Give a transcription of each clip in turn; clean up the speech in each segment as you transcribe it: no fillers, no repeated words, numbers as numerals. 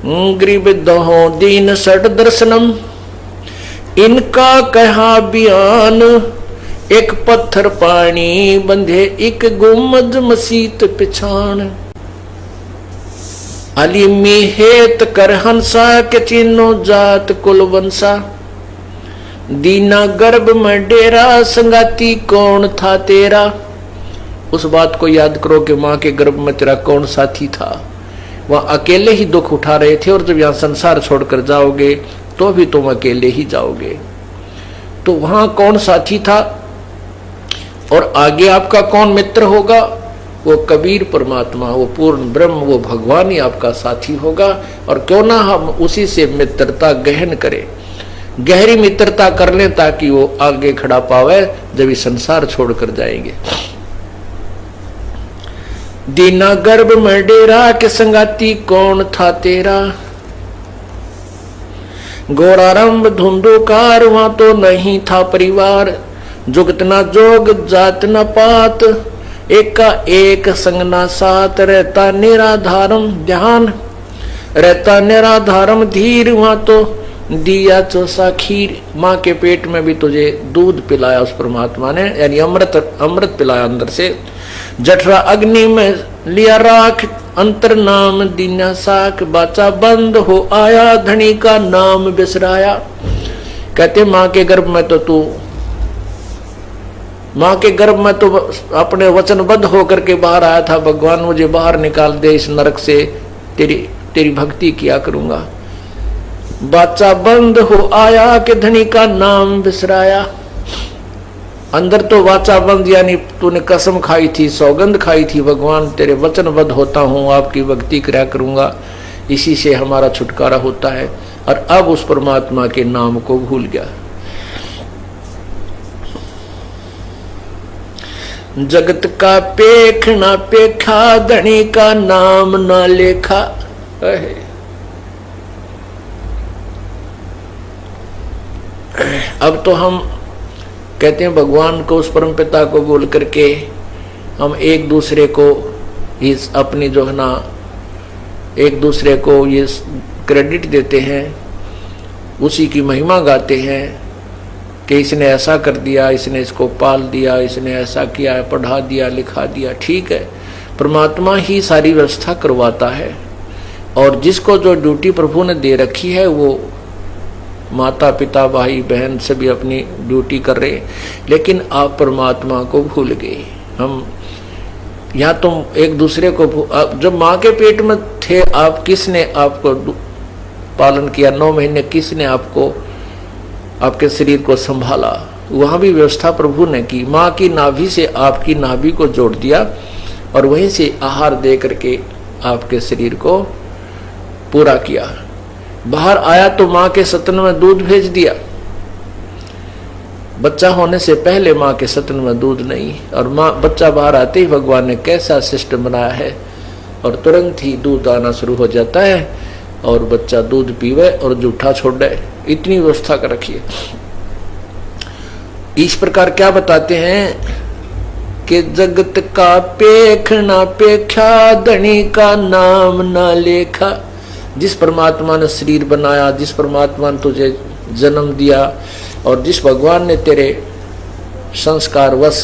गरीब दहो दीन सट दर्शनम, इनका कहा बयान। एक पत्थर पानी बंधे एक गुमज मसीत पिछान। अली हेत कर हंसा के चिन्नो जात कुल वंसा। दीना गर्भ में डेरा संगाती कौन था तेरा। उस बात को याद करो कि माँ के गर्भ में तेरा कौन साथी था। वहां अकेले ही दुख उठा रहे थे और जब यहाँ संसार छोड़कर जाओगे तो भी तुम अकेले ही जाओगे। तो वहां कौन साथी था और आगे आपका कौन मित्र होगा। वो कबीर परमात्मा, वो पूर्ण ब्रह्म, वो भगवान ही आपका साथी होगा। और क्यों ना हम उसी से मित्रता गहन करें, गहरी मित्रता कर लें ताकि वो आगे खड़ा पावे जब ये संसार छोड़कर जाएंगे। दीना गर्भ में डेरा के संगाती कौन था तेरा। घोरारंभ धुंधुकार वहां तो नहीं था परिवार। जुगत न जोग जात न पात, एक का एक संग ना साथ। रहता निराधारम ध्यान, रहता निराधारम धीर। वहां तो दिया चौसा खीर। माँ के पेट में भी तुझे दूध पिलाया उस परमात्मा ने, यानी अमृत पिलाया अंदर से। जठरा अग्नि में लिया राख, अंतर नाम दीना साख। बाचा बंद हो आया, धनी का नाम बिसराया। कहते माँ के गर्भ में तो तू, माँ के गर्भ में तो अपने वचनबद्ध होकर के बाहर आया था, भगवान मुझे बाहर निकाल दे इस नरक से, तेरी भक्ति किया करूंगा। बाचा बंद हो आया कि धनी का नाम बिसराया। अंदर तो वाचा बंद, यानी तूने कसम खाई थी, सौगंध खाई थी, भगवान तेरे वचनबद्ध होता हूं, आपकी भक्ति किया करूंगा, इसी से हमारा छुटकारा होता है। और अब उस परमात्मा के नाम को भूल गया। जगत का पेख ना पेखा, धनी का नाम ना लेखा। अब तो हम कहते हैं भगवान को, उस परम पिता को बोल करके हम एक दूसरे को इस अपनी जो है ना, एक दूसरे को ये क्रेडिट देते हैं, उसी की महिमा गाते हैं कि इसने ऐसा कर दिया, इसने इसको पाल दिया, इसने ऐसा किया, पढ़ा दिया, लिखा दिया। ठीक है, परमात्मा ही सारी व्यवस्था करवाता है। और जिसको जो ड्यूटी प्रभु ने दे रखी है, वो माता पिता भाई बहन सभी अपनी ड्यूटी कर रहे, लेकिन आप परमात्मा को भूल गए। हम यहाँ तुम एक दूसरे को, जब माँ के पेट में थे आप, किसने आपको पालन किया, 9 महीने किसने आपको, आपके शरीर को संभाला, वहां भी व्यवस्था प्रभु ने की। माँ की नाभि से आपकी नाभि को जोड़ दिया और वहीं से आहार दे करके आपके शरीर को पूरा किया। बाहर आया तो माँ के सतन में दूध भेज दिया। बच्चा होने से पहले माँ के सतन में दूध नहीं, और माँ बच्चा बाहर आते ही भगवान ने कैसा सिस्टम बनाया है, और तुरंत ही दूध आना शुरू हो जाता है और बच्चा दूध पीवे और जूठा छोड़ दे। इतनी व्यवस्था कर रखी है। इस प्रकार क्या बताते हैं कि जगत का पेख ना पेखा, धनी का नाम ना लेखा। जिस परमात्मा ने शरीर बनाया, जिस परमात्मा ने तुझे जन्म दिया, और जिस भगवान ने तेरे संस्कार वश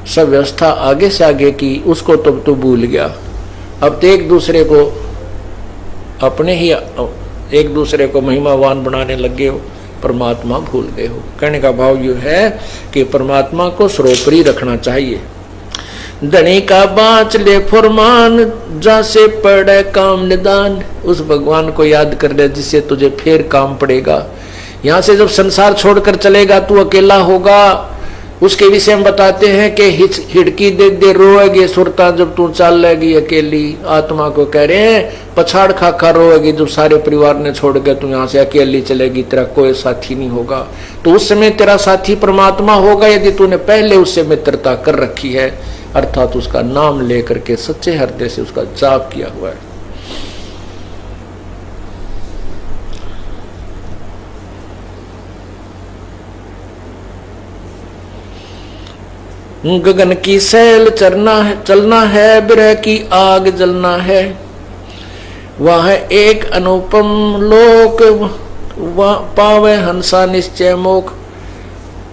सब व्यवस्था आगे से आगे की, उसको तो भूल गया। अब तो एक दूसरे को अपने ही एक दूसरे को महिमावान बनाने लगे हो, परमात्मा भूल गए हो। कहने का भाव यह है कि परमात्मा को सर्वोपरि रखना चाहिए। धनी का बाँच ले फुरमान, जैसे पड़े काम निदान। उस भगवान को याद कर ले जिससे तुझे फिर काम पड़ेगा। यहाँ से जब संसार छोड़कर चलेगा तू अकेला होगा, उसके विषय में बताते हैं कि हिड़की दे दे रोएगी सुरता जब तू चल लेगी अकेली। आत्मा को कह रहे हैं पछाड़ खा खा रोएगी जब सारे परिवार ने छोड़ के तू यहाँ से अकेली चलेगी, तेरा कोई साथी नहीं होगा। तो उस समय तेरा साथी परमात्मा होगा यदि तूने पहले उससे मित्रता कर रखी है, अर्थात उसका नाम लेकर के सच्चे हृदय से उसका जाप किया हुआ है। गगन की सैल चलना है, बिरह की आग जलना है। वह एक अनुपम लोक, वह पावे हंसा निश्चय मोख।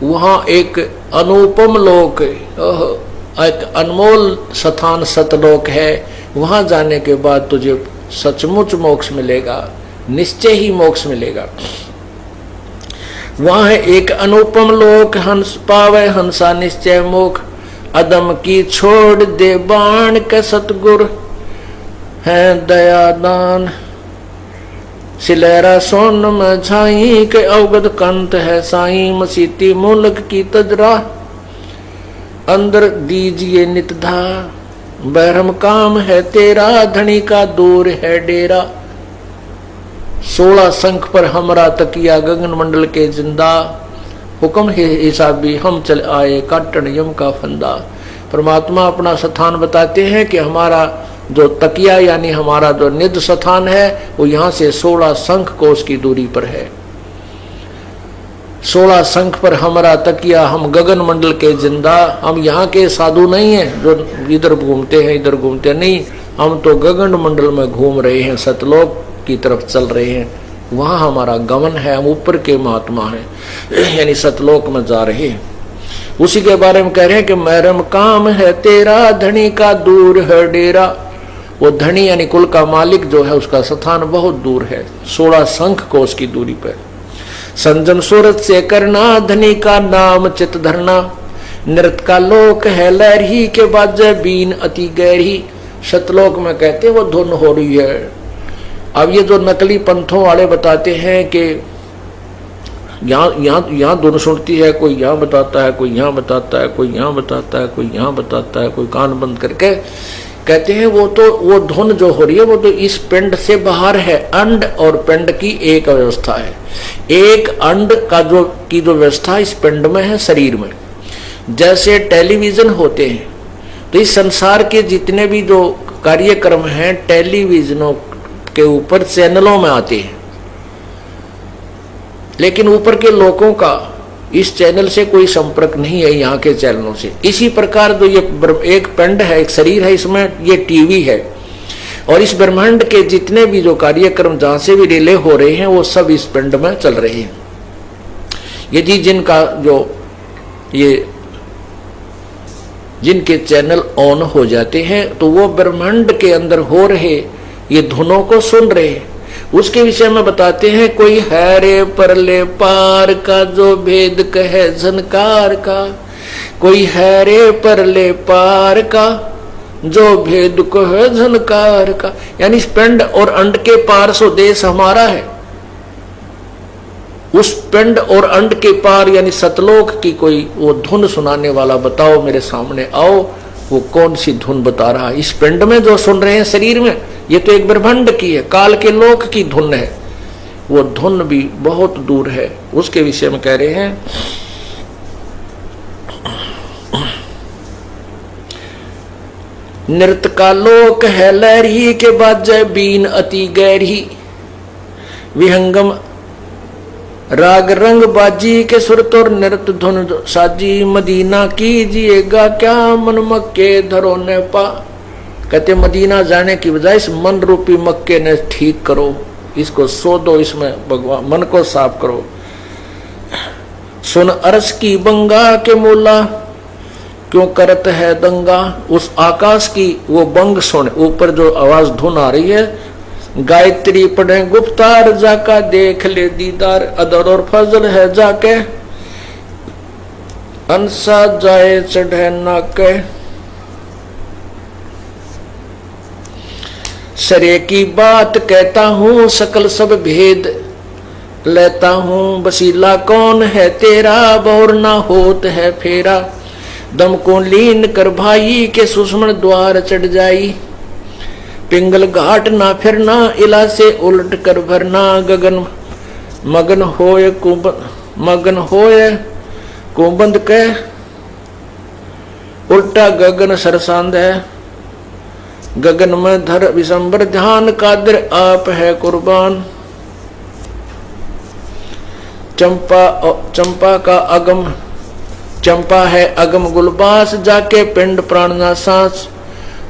वहां एक अनुपम लोक, एक अनमोल स्थान सतलोक है। वहां जाने के बाद तुझे सचमुच मोक्ष मिलेगा, निश्चय ही मोक्ष मिलेगा। वहां एक अनुपम लोक, हंस पावे हंसा निश्चय मोख। अदम की छोड़ दे बाण के सतगुर है दयादान। सिलेरा सोन में झाई के अवगत कंत है साई। मसीती मुल्क की तजरा अंदर दीजिए नितधा। बहरम काम है तेरा धनी का दूर है डेरा। 16 शंख पर हमरा तकिया गगन मंडल के जिंदा। हुक्म है हिसाबी हम चल आए काटन यम का फंदा। परमात्मा अपना स्थान बताते हैं कि हमारा जो तकिया यानी हमारा जो निध स्थान है वो यहाँ से 16 शंख कोस की दूरी पर है। 16 शंख पर हमारा तकिया, हम गगन मंडल के जिंदा। हम यहाँ के साधु नहीं हैं जो इधर घूमते हैं इधर घूमते नहीं, हम तो गगन मंडल में घूम रहे हैं, सतलोक की तरफ चल रहे हैं। वहाँ हमारा गमन है, हम ऊपर के महात्मा हैं यानी सतलोक में जा रहे हैं। उसी के बारे में कह रहे हैं कि महरम काम है तेरा धनी का दूर है डेरा। वो धनी यानी कुल का मालिक जो है उसका स्थान बहुत दूर है, 16 शंख कोस की दूरी पर। संजम सूरत से करना धनी का नाम चित धरना। नृत्य का लोक है लहरी के बाजे बीन अति गहरी। सतलोक में कहते वो धुन हो रही है। अब ये जो नकली पंथों वाले बताते हैं कि यहाँ धुन सुनती है, कोई यहाँ बताता है, कोई यहाँ बताता है, कोई यहाँ बताता है, कोई यहाँ बताता है, कोई कान बंद करके कहते हैं वो धुन जो हो रही है वो तो इस पिंड से बाहर है। अंड और पिंड की एक व्यवस्था है। एक अंड का जो व्यवस्था इस पिंड में है, शरीर में। जैसे टेलीविजन होते हैं तो इस संसार के जितने भी जो कार्यक्रम हैं टेलीविजनों के ऊपर चैनलों में आते हैं, लेकिन ऊपर के लोगों का इस चैनल से कोई संपर्क नहीं है, यहाँ के चैनलों से। इसी प्रकार जो ये एक पिंड है, एक शरीर है, इसमें ये टीवी है और इस ब्रह्मांड के जितने भी जो कार्यक्रम जहां से भी रिले हो रहे हैं वो सब इस पिंड में चल रहे हैं। यदि जिनके चैनल ऑन हो जाते हैं तो वो ब्रह्मांड के अंदर हो रहे ये धुनों को सुन रहे हैं। उसके विषय में बताते हैं कोई है रे परले पार का जो भेद कहे झनकार का। कोई है रे परले पार का जो भेद कहे झनकार का, यानी इस पिंड और अंड के पार सो देश हमारा है। उस पिंड और अंड के पार यानी सतलोक की कोई वो धुन सुनाने वाला बताओ, मेरे सामने आओ। वो कौन सी धुन बता रहा है? इस पिंड में जो सुन रहे हैं शरीर में, ये तो एक ब्रह्मांड की है, काल के लोक की धुन है। वो धुन भी बहुत दूर है। उसके विषय में कह रहे हैं नृत्य का लोक है लहरी के बाजे बीन अति गहरी। विहंगम राग रंग बाजी के सुर तोर नृत्य धुन साजी। मदीना कीजिएगा क्या मन मक्के धरो ने पा। कहते मदीना जाने की बजाय इस मन रूपी मक्के ने ठीक करो, इसको सो दो, इसमें भगवान मन को साफ करो। सुन अरस की बंगा के मूला क्यों करत है दंगा। उस आकाश की वो बंग सुन, ऊपर जो आवाज धुन आ रही है। गायत्री पढ़े गुप्तार जाका देख ले दीदार। अदर और फजल है जाके अंसा जाए चढ़े नाके। सरे की बात कहता हूँ सकल सब भेद लेता हूँ। बसीला कौन है तेरा बहुर ना होत है फेरा। दम को लीन कर भाई के सुषमण द्वार चढ़ जाई। पिंगल घाट ना फिरना इला से उलट कर भरना। गगन मगन होए कुंबंद के उल्टा गगन सरसांद है। गगन में धर विशंबर ध्यान कादर आप है कुर्बान। चंपा का अगम चंपा है अगम गुलबास जाके पिंड प्राणना सांस।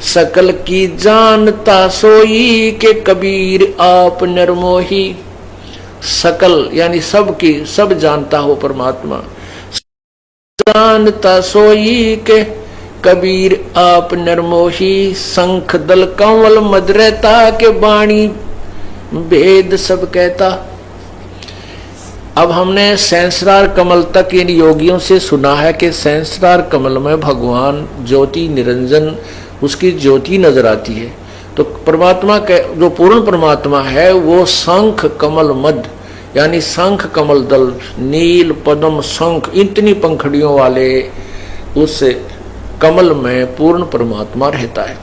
सकल की जानता सोई के कबीर आप निर्मोही। सकल यानी सब की सब जानता हो परमात्मा, जानता सोई के कबीर आप निर्मोही। शंख दल कंवल मदरता के वाणी भेद सब कहता। अब हमने सहस्रार कमल तक इन योगियों से सुना है कि सहस्रार कमल में भगवान ज्योति निरंजन उसकी ज्योति नजर आती है। तो परमात्मा के जो पूर्ण परमात्मा है वो शंख कमल मद यानी शंख कमल दल नील पद्म शंख इतनी पंखड़ियों वाले उस कमल में पूर्ण परमात्मा रहता है।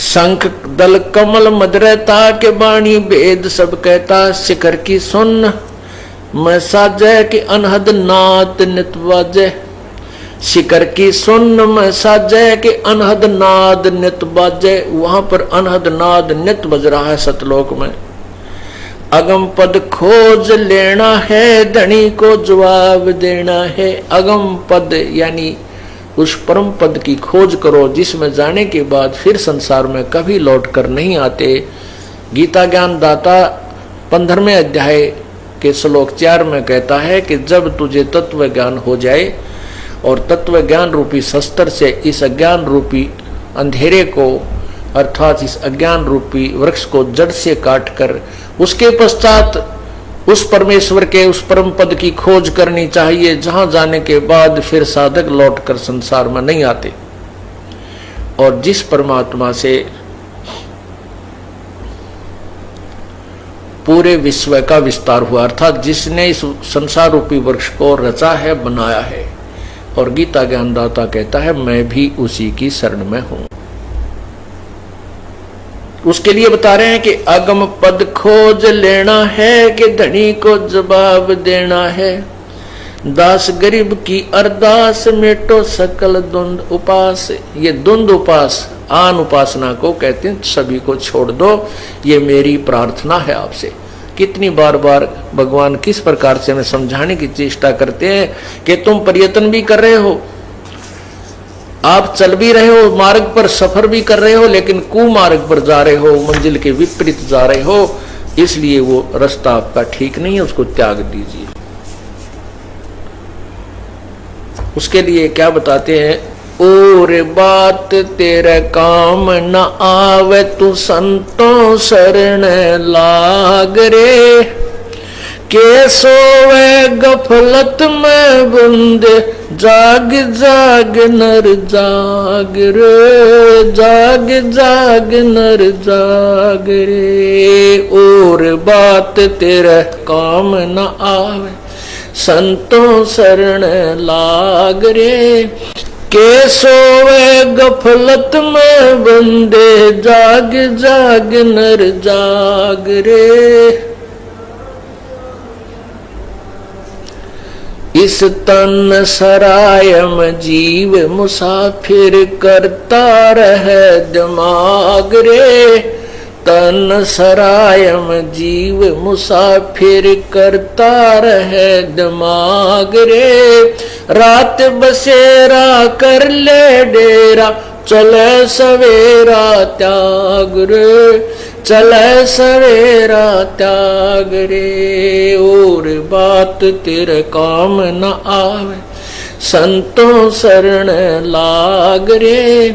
शंख दल कमल मदरता के बाणी भेद सब कहता। शिखर की सुन मैं साजय के अनहद नाद नित बाजय। शिखर की सुन मैं साजय के अनहद नाद नित बाजय। वहां पर अनहद नाद नित बज रहा है सतलोक में। अगम पद खोज लेना है धनी को जवाब देना है। अगम पद यानी उस परम पद की खोज करो जिसमें जाने के बाद फिर संसार में कभी लौट कर नहीं आते। गीता ज्ञान दाता 15वें अध्याय के श्लोक 4 में कहता है कि जब तुझे तत्व ज्ञान हो जाए और तत्व ज्ञान रूपी शस्त्र से इस अज्ञान रूपी अंधेरे को अर्थात इस अज्ञान रूपी वृक्ष को जड़ से काट कर उसके पश्चात उस परमेश्वर के उस परम पद की खोज करनी चाहिए जहां जाने के बाद फिर साधक लौटकर संसार में नहीं आते। और जिस परमात्मा से पूरे विश्व का विस्तार हुआ अर्थात जिसने इस संसार रूपी वृक्ष को रचा है बनाया है। और गीता ज्ञानदाता कहता है मैं भी उसी की शरण में हूं। उसके लिए बता रहे हैं कि अगम पद खोज लेना है कि धनी को जवाब देना है। दास गरीब की अरदास मेटो सकल द्वंद उपास। ये द्वंद उपास आन उपासना को कहते हैं सभी को छोड़ दो, ये मेरी प्रार्थना है आपसे। कितनी बार बार भगवान किस प्रकार से हमें समझाने की चेष्टा करते हैं कि तुम प्रयत्न भी कर रहे हो, आप चल भी रहे हो, मार्ग पर सफर भी कर रहे हो, लेकिन कुमार्ग पर जा रहे हो, मंजिल के विपरीत जा रहे हो, इसलिए वो रास्ता आपका ठीक नहीं है, उसको त्याग दीजिए। उसके लिए क्या बताते हैं, और बात तेरे काम न आवे तू संतों शरण लाग रे। के सोवे गफलत में बंदे जाग जाग नर जाग रे। जाग जाग नर जाग रे। और बात तेरे काम न आवे संतों शरण लाग रे। के सोवे गफलत में बंदे जाग जाग नर जाग रे। इस तन सरायम जीव मुसाफिर करता रहे दिमाग रे। तन सरायम जीव मुसाफिर करता रहे दिमाग रे। रात बसेरा कर ले डेरा चले सवेरा त्याग रे। चले सवेरा त्याग रे। और बात तेरे काम न आवे संतों शरण लाग रे।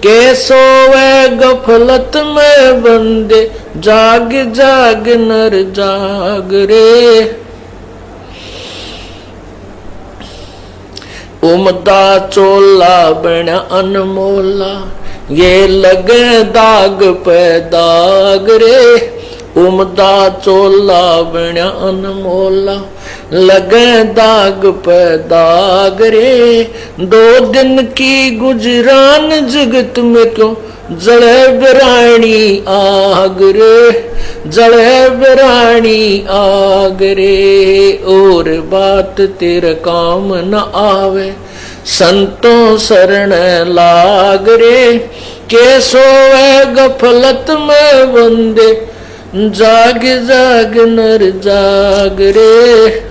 के सोवे गफलत में बंदे जाग जाग नर जाग रे। उमदा चोला बना अनमोला ये लगे दाग पे दाग रे। उमदा चोला बना अनमोला लगे दाग पे दाग रे। 2 दिन की गुजरान जगत में क्यों जले बिरानी आग रे। जले बिरानी आग रे। और बात तेरे काम न आवे संतों शरण लाग रे। के सोवे गफलत में बंदे जाग जाग नर जाग रे।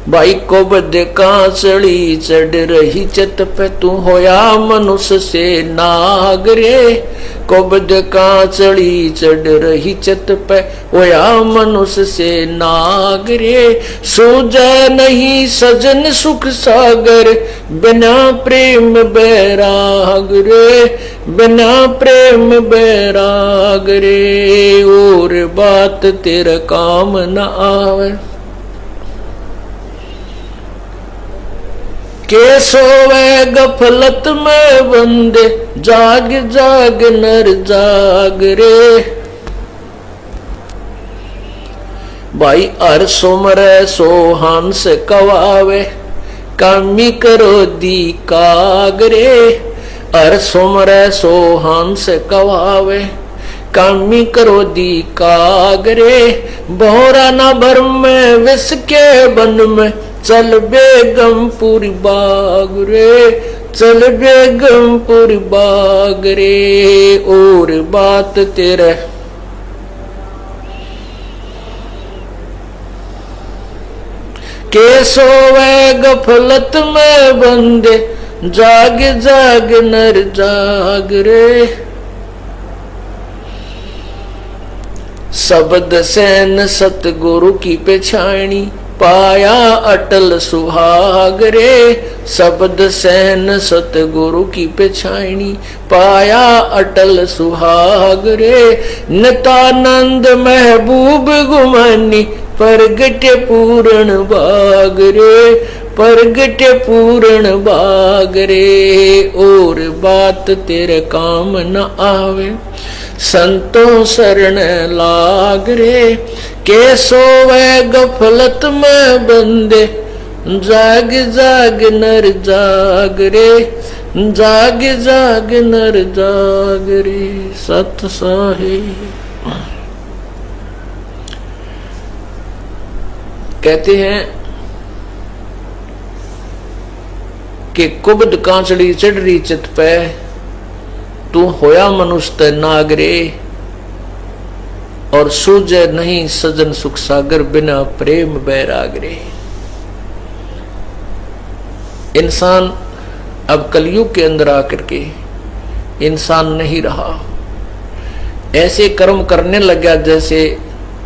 भाई को बद कांचड़ी चढ़ रही चत पे तू होया मनुष्य से नागरे। को बद कांचड़ी चढ़ रही चत पे होया मनुष्य से नागरे। सूझे नहीं सजन सुख सागर बिना प्रेम बैराग रे। बिना प्रेम बैराग रे और बात तेरा काम न आवे। के सोवे गफलत में बंदे जाग जाग नर जाग रे। भाई हर सुमरे सो हंस कवावे कामी करो दी कागरे। हर सुमरे सो हंस कवावे कामी करो दी कागरे। बोरा न भर में विष के बन में चल बेगमपुर बाग रे। चल बेगमपुर बाग रे और बात तेरे। के सोवे गफलत में बंदे जाग जाग नर जाग रे। शब्द सैन सतगुरु की पेछाणी पाया अटल सुहाग रे। शब्द सैन सतगुरु की पेछाणी पाया अटल सुहाग रे। नितानंद महबूब गुमानी परगटे पूर्ण बाग रे। परगटे पूर्ण बाग रे और बात तेरे काम न आवे। संतों शरण लाग रे। के सोवे गफलत में बंदे जाग जाग नर जाग रे। जाग जाग नर जाग रे। सत साहिब कहते हैं कि कुबद कांचड़ी चढ़री चित पे तू होया मनुष्य नागरे। और सूझे नहीं सजन सुख सागर बिना प्रेम बैरागरे। इंसान अब कलयुग के अंदर आकर के इंसान नहीं रहा। ऐसे कर्म करने लगा जैसे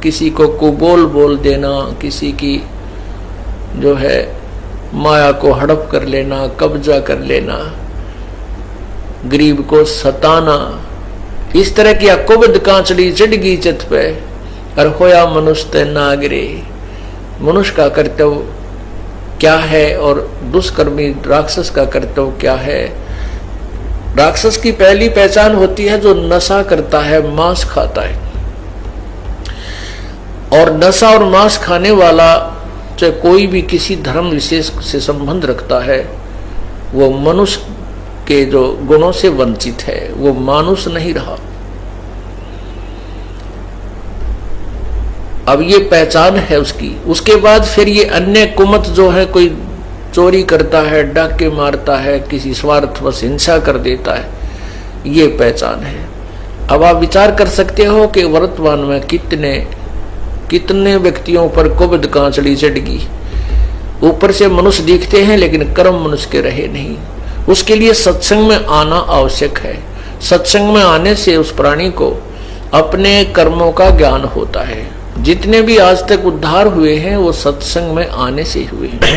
किसी को कुबोल बोल देना, किसी की जो है माया को हड़प कर लेना, कब्जा कर लेना, गरीब को सताना। इस तरह की कुबद कांचड़ी चढ़गी चित पे और होया मनुष्य नागरे। मनुष्य का कर्तव्य क्या है और दुष्कर्मी राक्षस का कर्तव्य क्या है। राक्षस की पहली पहचान होती है जो नशा करता है, मांस खाता है। और नशा और मांस खाने वाला चाहे कोई भी किसी धर्म विशेष से संबंध रखता है, वो मनुष्य के जो गुणों से वंचित है, वो मानुष नहीं रहा। अब ये पहचान है उसकी। उसके बाद फिर ये अन्य कुमत जो है, कोई चोरी करता है, डाके मारता है, किसी स्वार्थवश हिंसा कर देता है, ये पहचान है। अब आप विचार कर सकते हो कि वर्तमान में कितने व्यक्तियों पर कुबद कांचड़ी चढ़गी। ऊपर से मनुष्य दिखते हैं लेकिन कर्म मनुष्य के रहे नहीं। उसके लिए सत्संग में आना आवश्यक है। सत्संग में आने से उस प्राणी को अपने कर्मों का ज्ञान होता है। जितने भी आज तक उद्धार हुए हैं वो सत्संग में आने से हुए हैं।